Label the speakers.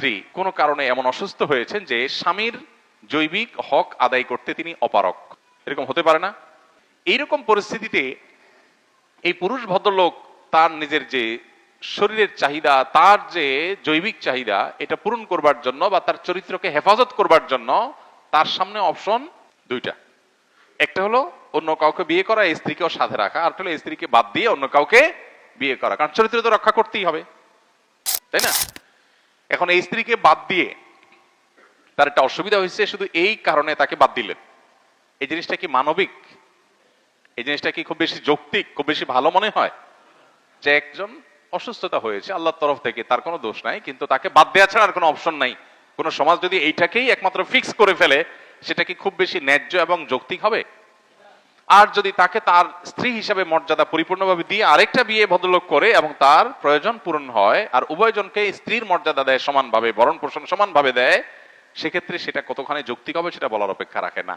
Speaker 1: স্ত্রী কোনো কারণে এমন অসুস্থ হয়েছেন যে স্বামীর জৈবিক হক আদায় করতে তিনি অপারগ, এরকম হতে পারে না? এইরকম পরিস্থিতিতে এই পুরুষ ভদ্রলোক তার নিজের যে শরীরের চাহিদা, তার যে জৈবিক চাহিদা, এটা পূরণ করবার জন্য বা তার চরিত্রকে হেফাজত করবার জন্য তার সামনে অপশন দুইটা। একটা হলো অন্য কাউকে বিয়ে করা, এই স্ত্রীকেও সাথে রাখা, আর হলো এই স্ত্রীকে বাদ দিয়ে অন্য কাউকে বিয়ে করা, কারণ চরিত্র তো রক্ষা করতেই হবে, তাই না? এখন এই স্ত্রীকে বাদ দিয়ে তার একটা অসুবিধা হয়েছে শুধু এই কারণে তাকে বাদ দিলেন। এই জিনিসটা কি মানবিক? এই জিনিসটা কি খুব বেশি যৌক্তিক, খুব বেশি ভালো মনে হয়? যে একজন অসুস্থতা হয়েছে আল্লাহর তরফ থেকে, তার কোনো দোষ নাই, কিন্তু তাকে বাদ দেওয়া ছাড়া আর কোনো অপশন নাই। কোন সমাজ যদি এইটাকেই একমাত্র ফিক্স করে ফেলে, সেটা কি খুব বেশি ন্যায্য এবং যৌক্তিক হবে? আর যদি তাকে তার স্ত্রী হিসাবে মর্যাদা পরিপূর্ণভাবে দিয়ে আরেকটা বিয়ে ভদ্রলোক করে এবং তার প্রয়োজন পূরণ হয়, আর উভয়জনকে স্ত্রীর মর্যাদা দেয় সমানভাবে, ভরণ পোষণ সমানভাবে দেয়, সেক্ষেত্রে সেটা কতখানি যৌক্তিক হবে সেটা বলার অপেক্ষা রাখে না।